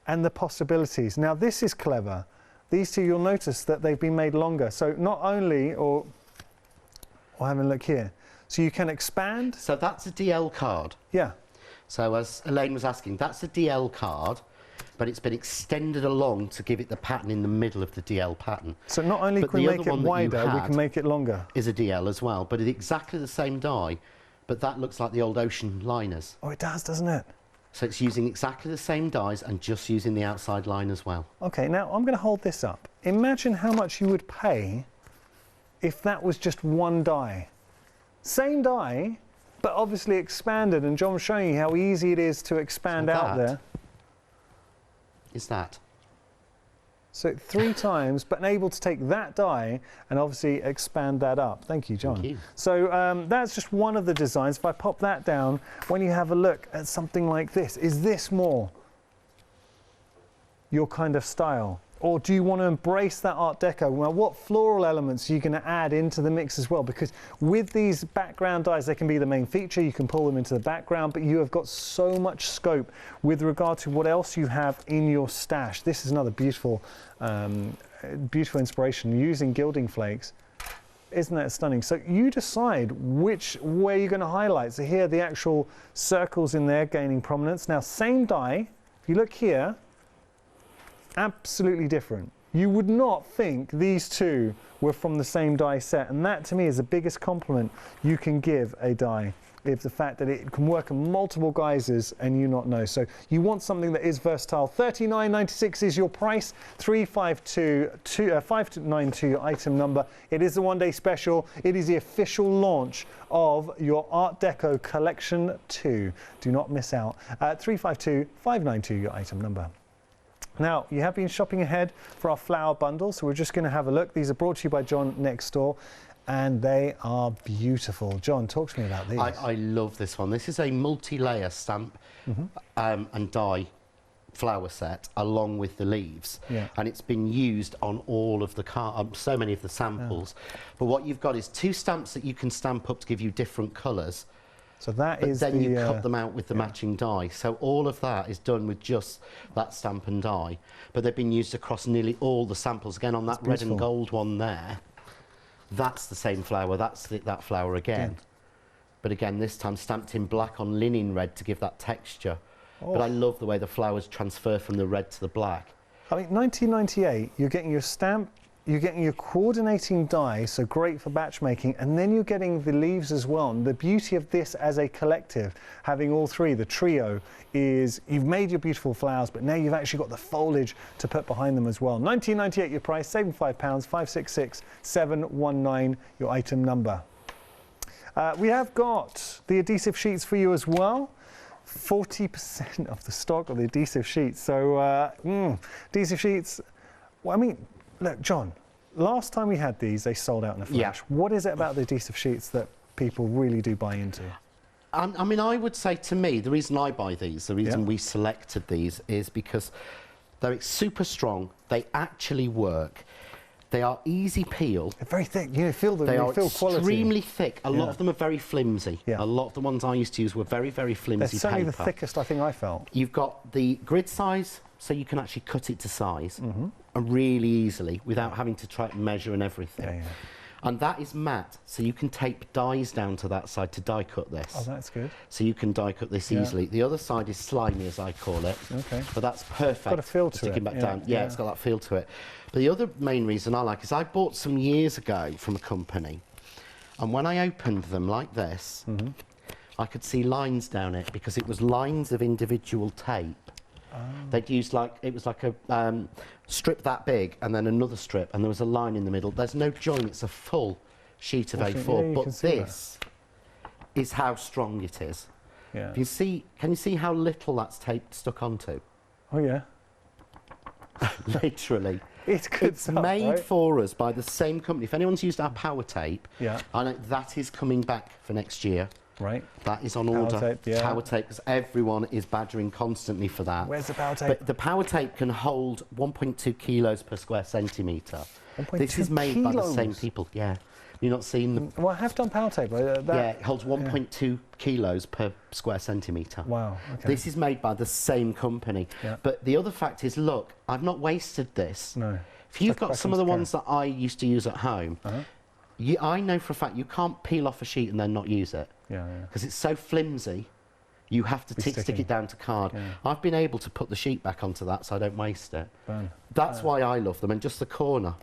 and the possibilities, now this is clever. These two, you'll notice that they've been made longer. So not only, or have a look here. So you can expand. So that's a DL card. Yeah. So as Elaine was asking, that's a DL card, but it's been extended along to give it the pattern in the middle of the DL pattern. So not only can we make it wider, we can make it longer. Is a DL as well, but it's exactly the same die, but that looks like the old ocean liners. Oh, it does, doesn't it? So it's using exactly the same dies and just using the outside line as well. Okay, now I'm going to hold this up. Imagine how much you would pay if that was just one die. Same die, but obviously expanded, and John was showing you how easy it is to expand out there. Is that? So 3 times, but able to take that die and obviously expand that up. Thank you, John. Thank you. So that's just one of the designs. If I pop that down, when you have a look at something like this, is this more your kind of style? Or do you want to embrace that Art Deco? Well, what floral elements are you going to add into the mix as well? Because with these background dies, they can be the main feature. You can pull them into the background, but you have got so much scope with regard to what else you have in your stash. This is another beautiful, beautiful inspiration using gilding flakes. Isn't that stunning? So you decide where you're going to highlight. So here, the actual circles in there gaining prominence. Now, same die. If you look here, absolutely different. You would not think these two were from the same die set, and that to me is the biggest compliment you can give a die. of the fact that it can work in multiple guises and you not know. So you want something that is versatile. $39.96 is your price. 592 your item number. It is the one-day special. It is the official launch of your Art Deco Collection 2. Do not miss out. 592 your item number. Now, you have been shopping ahead for our flower bundles, so we're just going to have a look. These are brought to you by John next door, and they are beautiful. John, talk to me about these. I love this one. This is a multi-layer stamp and die flower set along with the leaves, and it's been used on all of the so many of the samples. But what you've got is 2 stamps that you can stamp up to give you different colours. So that but is then you cut them out with the matching die. So all of that is done with just that stamp and die. But they've been used across nearly all the samples. Again, on that red and gold one there, that's the same flower. That's that flower again. But again, this time stamped in black on linen red to give that texture. But I love the way the flowers transfer from the red to the black. I mean, 1998, you're getting your stamp, you're getting your coordinating die, so great for batch making, and then you're getting the leaves as well. And the beauty of this as a collective, having all 3, the trio, is you've made your beautiful flowers, but now you've actually got the foliage to put behind them as well. 1998 your price, saving £5, 566 719 your item number. We have got the adhesive sheets for you as well. 40% of the stock of the adhesive sheets. So adhesive sheets, well, I mean, look, John, last time we had these, they sold out in a flash. What is it about the adhesive sheets that people really do buy into? I mean, I would say to me, the reason I buy these, the reason we selected these is because they're super strong, they actually work, they are easy peel. They're very thick, you feel them, they are feel quality. Extremely thick, a lot of them are very flimsy. A lot of the ones I used to use were very, very flimsy paper. They're certainly the thickest I think I felt. You've got the grid size, so you can actually cut it to size really easily without having to try to measure and everything. And that is matte, so you can tape dies down to that side to die cut this. Oh, that's good. So you can die cut this easily. The other side is slimy, as I call it. But that's perfect. Got a feel to sticking it. back down. It's got that feel to it. But the other main reason I like is I bought some years ago from a company, and when I opened them like this, I could see lines down it because it was lines of individual tape. They'd used it was like a strip that big and then another strip, and there was a line in the middle. There's no joint, it's a full sheet of A4, but this is how strong it is. Can you see how little that's tape stuck onto? Oh yeah. Literally. It's good It's stuff, made right? for us by the same company. If anyone's used our power tape, I know that is coming back for next year. That is on order. Power tape, because everyone is badgering constantly for that. Where's the power tape? But the power tape can hold 1.2 kilos per square centimetre. This is made by the same people. You've not seen them? Well, I have done power tape. It holds 1.2 kilos per square centimetre. Wow. Okay. This is made by the same company. But the other fact is, look, I've not wasted this. No. If you've got some of the ones that I used to use at home, I know for a fact you can't peel off a sheet and then not use it. Because it's so flimsy, you have to stick it down to card. I've been able to put the sheet back onto that so I don't waste it. That's why I love them, and just the corner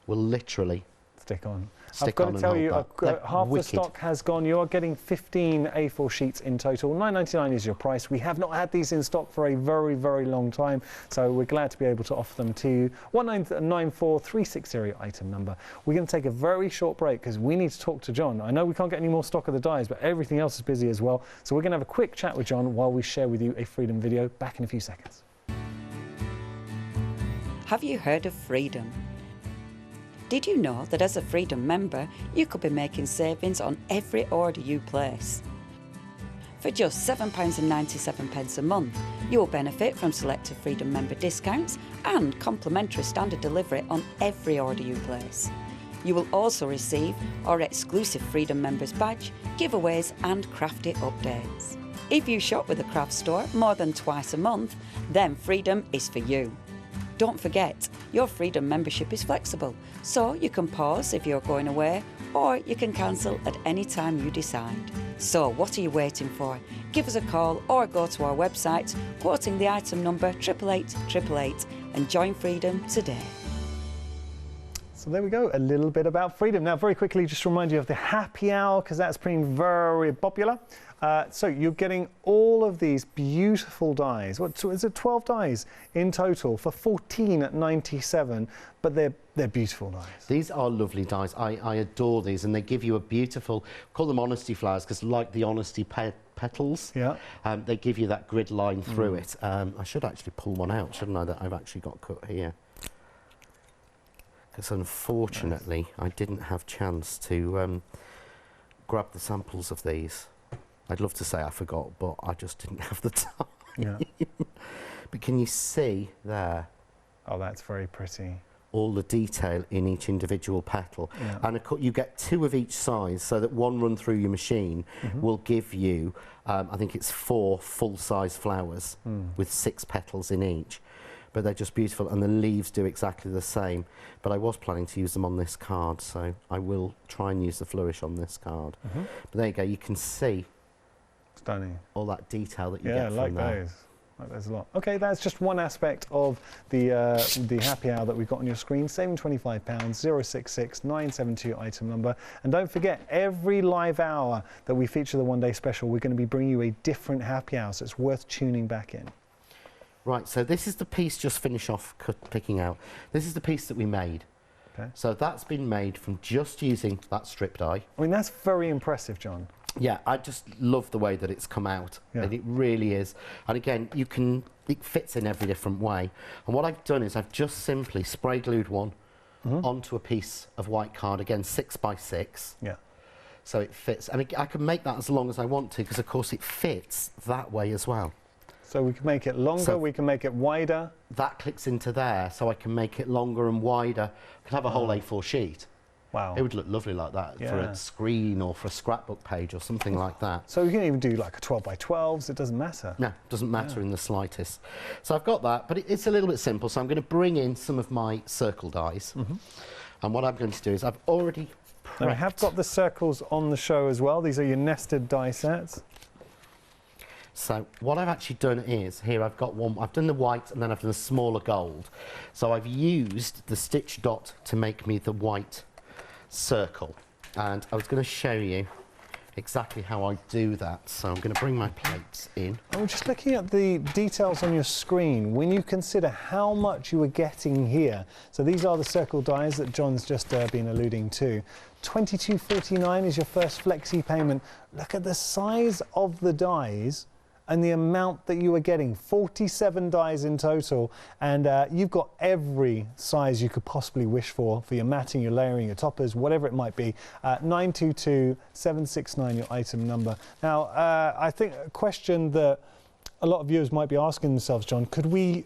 will literally stick on. I've got to tell you, half the stock has gone. You are getting 15 A4 sheets in total. $9.99 is your price. We have not had these in stock for a very, very long time, so we're glad to be able to offer them to you. 1994360 item number. We're going to take a very short break because we need to talk to John. I know we can't get any more stock of the dies, but everything else is busy as well. So we're going to have a quick chat with John while we share with you a Freedom video. Back in a few seconds. Have you heard of Freedom? Did you know that as a Freedom member, you could be making savings on every order you place? For just £7.97 a month, you will benefit from selected Freedom member discounts and complimentary standard delivery on every order you place. You will also receive our exclusive Freedom members badge, giveaways and crafty updates. If you shop with a craft store more than twice a month, then Freedom is for you. Don't forget, your Freedom membership is flexible, so you can pause if you're going away, or you can cancel at any time you decide. So what are you waiting for? Give us a call or go to our website, quoting the item number 88888, and join Freedom today. So there we go, a little bit about freedom. Now, very quickly, just to remind you of the happy hour, because that's been very popular. So you're getting all of these beautiful dies. What is it? 12 dies in total for $14.97, but they're beautiful dies. These are lovely dies. I adore these, and they give you a beautiful, call them honesty flowers, because like the honesty petals, Yeah. they give you that grid line through it. I should actually pull one out, shouldn't I, that I've actually got cut here. Because unfortunately, I didn't have chance to grab the samples of these. I'd love to say I forgot, but I just didn't have the time. Yeah. But can you see there Oh, that's very pretty. all the detail in each individual petal? Yeah. And you get 2 of each size, so that one run through your machine will give you, I think it's 4 full-size flowers with 6 petals in each. But they're just beautiful, and the leaves do exactly the same. But I was planning to use them on this card, so I will try and use the flourish on this card. But there you go, you can see Stunning. all that detail that you Yeah, get like from there. those. Like those a lot. Okay, that's just one aspect of the happy hour that we've got on your screen. Saving £25, 066 972 item number. And don't forget, every live hour that we feature the one-day special, we're going to be bringing you a different happy hour, so it's worth tuning back in. Right, so this is the piece, just finish off picking out. This is the piece that we made. Okay. So that's been made from just using that strip die. I mean, that's very impressive, John. Yeah, I just love the way that it's come out. Yeah. And it really is. And again, it fits in every different way. And what I've done is I've just simply spray glued one onto a piece of white card, again 6x6. Yeah. So it fits. And I can make that as long as I want to, because of course it fits that way as well. So we can make it longer, So- we can make it wider. That clicks into there, so I can make it longer and wider. I could have a whole A4 sheet. Wow. It would look lovely like that for Yeah. a screen or for a scrapbook page or something like that. So you can even do like a 12x12s, it doesn't matter. No, doesn't matter in the slightest. So I've got that, but it's a little bit simple. So I'm going to bring in some of my circle dies. And what I'm going to do is I've already Now we have prepped. got the circles on the show as well. These are your nested die sets. So what I've actually done is, here I've got one, I've done the white and then I've done a smaller gold. So I've used the stitch dot to make me the white circle. And I was going to show you exactly how I do that. So I'm going to bring my plates in. I'm just looking at the details on your screen. When you consider how much you were getting here, so these are the circle dies that John's just been alluding to. £22.49 is your first flexi payment. Look at the size of the dies and the amount that you are getting. 47 dies in total, and you've got every size you could possibly wish for your matting, your layering, your toppers, whatever it might be. 922-769 your item number. Now, I think a question that a lot of viewers might be asking themselves, John, could we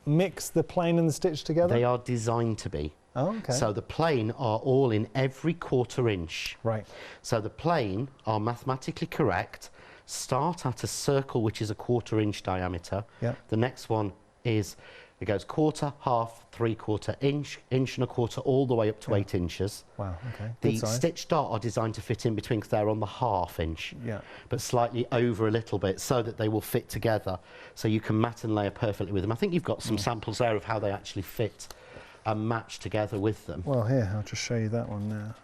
mix the plain and the stitch together? They are designed to be. Oh, okay. So the plain are all in every 1/4 inch. Right. So the plain are mathematically correct. Start at a circle which is a 1/4 inch diameter. Yeah. The next one is, it goes 1/4, 1/2, 3/4 inch, 1.25 inch, all the way up to 8 inches. Wow, okay. The Good size. stitch dot are designed to fit in between because they're on the 1/2 inch, Yeah. but slightly over a little bit so that they will fit together. So you can mat and layer perfectly with them. I think you've got some samples there of how they actually fit and match together with them. Well, here, I'll just show you that one now.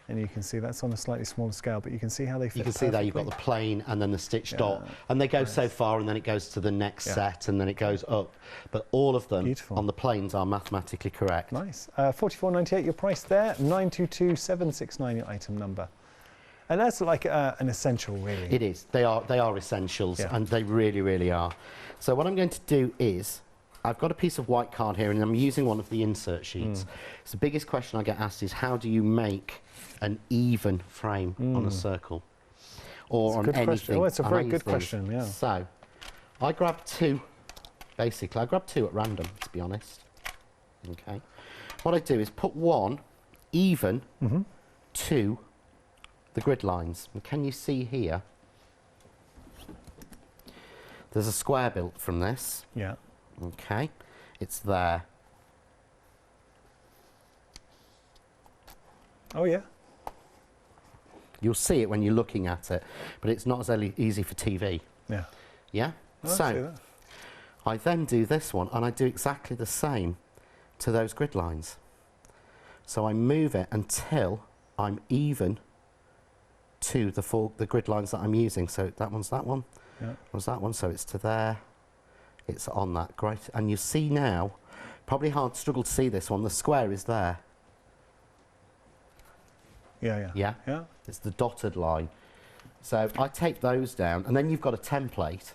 And you can see that's on a slightly smaller scale, but you can see how they fit. You can see there you've got the plain and then the stitch dot, and they go so far, and then it goes to the next set, and then it goes up. But all of them Beautiful. on the planes are mathematically correct. Nice. $44.98 your price there. 922-769 your item number. And that's like an essential, really. It is. They are essentials, Yeah. and they really, really are. So what I'm going to do is, I've got a piece of white card here, and I'm using one of the insert sheets. So the biggest question I get asked is, how do you make an even frame on a circle or It's a on good anything? question. Oh, it's a And very I use good these. question, yeah. So I grabbed 2. Basically, I grabbed 2 at random, to be honest. Okay. What I do is put one even to the grid lines. And can you see here? There's a square built from this. Yeah. Okay. It's there. Oh, yeah. You'll see it when you're looking at it, but it's not as easy for TV. Yeah. Yeah? Oh, I see So that. I then do this one, and I do exactly the same to those grid lines. So I move it until I'm even to the grid lines that I'm using. So that one's that one, one's that one, so it's to there, it's on that, great. And you see now, probably hard struggle to see this one, the square is there. Yeah? It's the dotted line. So I take those down, and then you've got a template.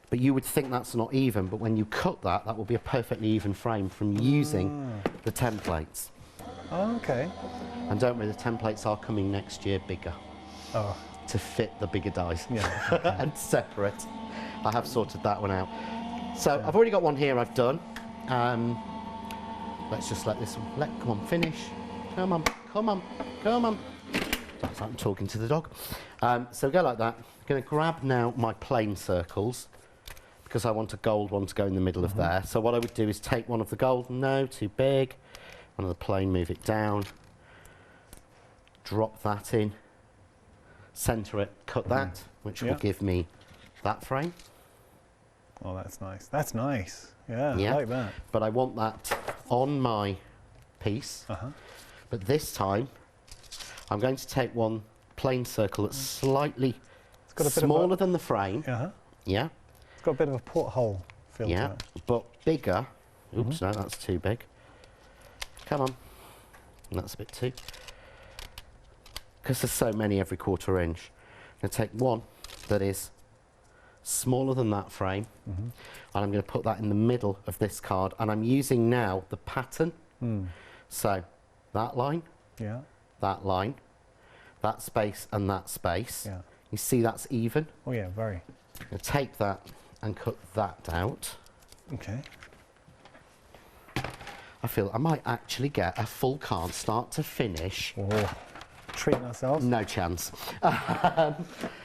But you would think that's not even, but when you cut that, that will be a perfectly even frame from using the templates. Oh, okay. And don't worry, the templates are coming next year bigger. Oh. To fit the bigger dies. Yeah. Okay. And separate. I have sorted that one out. So I've already got one here I've done. Let's just let this one, come on, finish. Come on, come on, come on. That's like I'm talking to the dog. So go like that. I'm going to grab now my plain circles because I want a gold one to go in the middle of there. So what I would do is take one of the gold, no, too big. One of the plain, move it down. Drop that in. Centre it, cut that, which will give me that frame. Oh, that's nice. That's nice. Yeah, I like that. But I want that on my piece. But this time, I'm going to take one plain circle that's slightly smaller than the frame. Yeah. It's got a bit of a porthole feel to it. But bigger. Oops, no, that's too big. Come on. And that's a bit too. Because there's so many every quarter inch. I'm going to take one that is smaller than that frame, and I'm going to put that in the middle of this card, and I'm using now the pattern. So that line, that line, that space and that space. You see that's even? Oh yeah, very. I'm going to take that and cut that out. Okay. I feel I might actually get a full card start to finish. Oh. Treating ourselves? No chance. I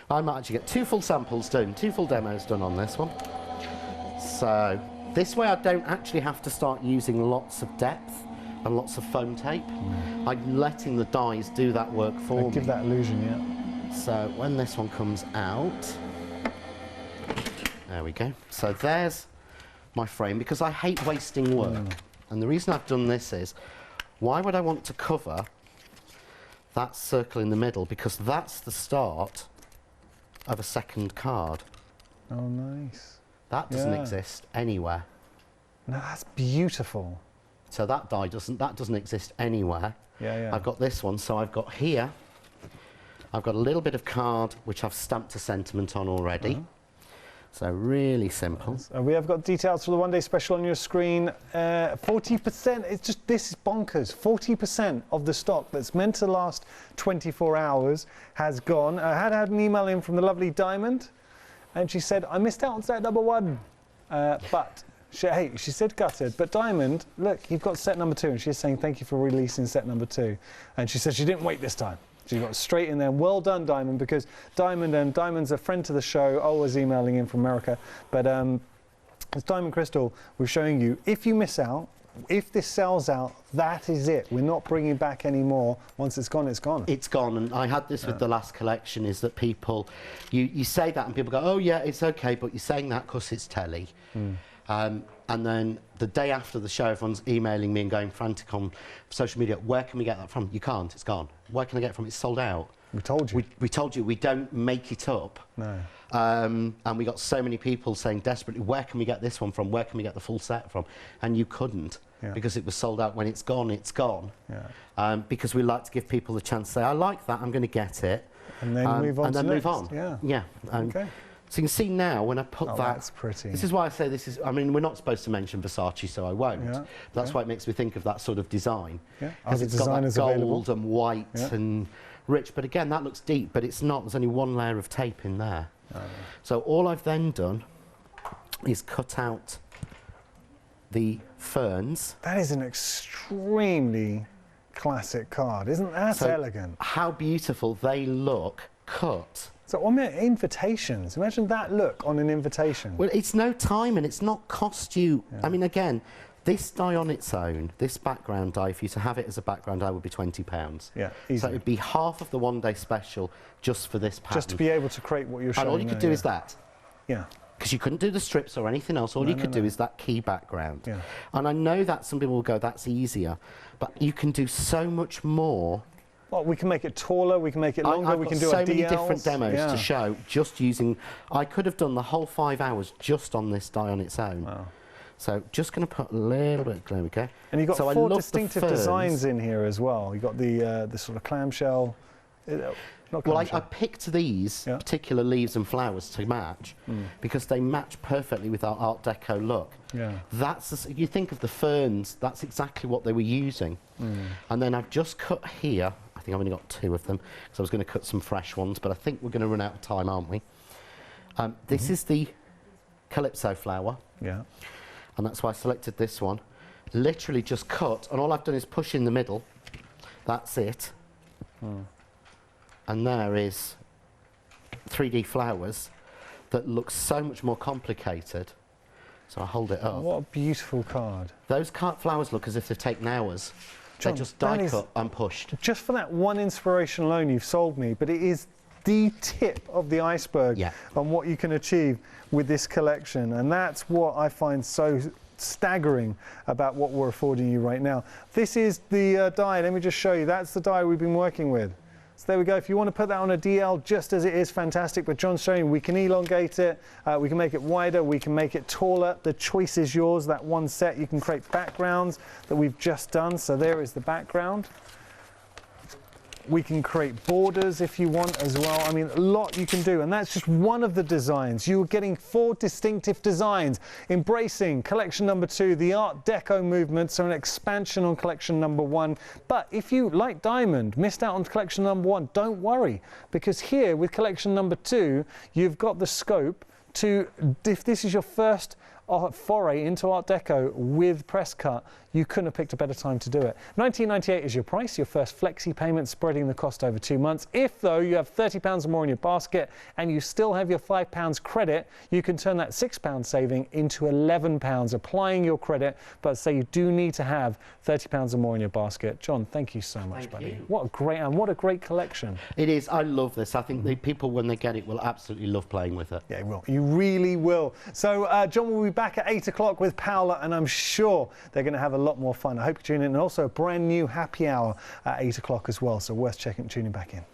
might actually get 2 full samples done, 2 full demos done on this one. So this way I don't actually have to start using lots of depth and lots of foam tape. I'm letting the dies do that work for me. Give that illusion, So when this one comes out, there we go. So there's my frame, because I hate wasting work. And the reason I've done this is, why would I want to cover that circle in the middle? Because that's the start of a second card. Oh, nice. That doesn't exist anywhere. No, that's beautiful. So that die doesn't exist anywhere. I've got this one, so I've got here, I've got a little bit of card which I've stamped a sentiment on already. So really simple. We have got details for the one-day special on your screen. 40%, it's just, this is bonkers. 40% of the stock that's meant to last 24 hours has gone. I had an email in from the lovely Diamond, and she said, I missed out on set number 1. But, she said gutted, but Diamond, look, you've got set number 2, and she's saying thank you for releasing set number 2. And she said she didn't wait this time. She got straight in there. Well done, Diamond, because Diamond's a friend to the show, always emailing in from America. But as Diamond Crystal was showing you, if you miss out, if this sells out, that is it. We're not bringing back any more. Once it's gone, it's gone. It's gone, and I had this with the last collection, is that people, you say that and people go, oh yeah, it's okay, but you're saying that because it's telly. And then the day after the show, everyone's emailing me and going frantic on social media, where can we get that from? You can't, it's gone. Where can I get it from? It's sold out. We told you. We told you, we don't make it up. No. And we got so many people saying desperately, where can we get this one from? Where can we get the full set from? And you couldn't, because it was sold out. When it's gone, it's gone. Because we like to give people the chance to say, I like that, I'm going to get it. And then move on. And then move on. Yeah. Okay. So you can see now when I put that. That's pretty. This is why I say this is, I mean, we're not supposed to mention Versace, so I won't. But that's why it makes me think of that sort of design. Because it's got that gold and white and rich. But again, that looks deep, but it's not. There's only one layer of tape in there. So all I've then done is cut out the ferns. That is an extremely classic card. Isn't that elegant? How beautiful they look cut. So on the invitations, imagine that look on an invitation. Well, it's no time and it's not cost you. I mean, again, this die on its own, this background die, for you to have it as a background die would be £20. Yeah, easy. So it'd be half of the one-day special just for this pattern. Just to be able to create what you're showing. And all you could do is that. Yeah. because you couldn't do the strips or anything else. All you could do is that key background. Yeah. And I know that some people will go, that's easier, but you can do so much more. Well, we can make it taller, we can make it longer, we can do so a many DLs. different demos to show just using. I could have done the whole 5 hours just on this die on its own. Wow. So just going to put a little bit. There we go. And you've got so 4 distinctive designs in here as well. You've got the sort of clamshell. Not Well, I clamshell. picked these particular leaves and flowers to match because they match perfectly with our Art Deco look. Yeah. You think of the ferns, that's exactly what they were using. And then I've just cut here. I think I've only got 2 of them because I was going to cut some fresh ones, but I think we're going to run out of time, aren't we? This is the Calypso Flower. Yeah. And that's why I selected this one. Literally just cut, and all I've done is push in the middle. That's it. And there is 3D flowers that look so much more complicated. So I hold it up. What a beautiful card. Those flowers look as if they've taken hours. John, They're just die cut and pushed. Just for that one inspiration alone, you've sold me, but it is the tip of the iceberg on what you can achieve with this collection. And that's what I find so staggering about what we're affording you right now. This is the die. Let me just show you. That's the die we've been working with. So there we go. If you want to put that on a DL just as it is, fantastic. But John's showing we can elongate it, we can make it wider, we can make it taller. The choice is yours. That one set, you can create backgrounds that we've just done. So there is the background. We can create borders if you want as well. I mean, a lot you can do, and that's just one of the designs. You're getting 4 distinctive designs, embracing collection number 2, the Art Deco movement, so an expansion on collection number 1. But if you, like Diamond, missed out on collection number 1, don't worry, because here with collection number 2, you've got the scope to, if this is your first foray into Art Deco with press cut, you couldn't have picked a better time to do it. $19.98 is your price, your first flexi payment, spreading the cost over 2 months. If, though, you have £30 or more in your basket and you still have your £5 credit, you can turn that £6 saving into £11, applying your credit, but say you do need to have £30 or more in your basket. John, thank you so much, buddy. What a great collection. It is. I love this. I think the people, when they get it, will absolutely love playing with it. Yeah, you will. You really will. So John will be back at 8 o'clock with Paola, and I'm sure they're going to have a lot more fun. I hope you tune in, and also a brand new happy hour at 8 o'clock as well, so worth tuning back in.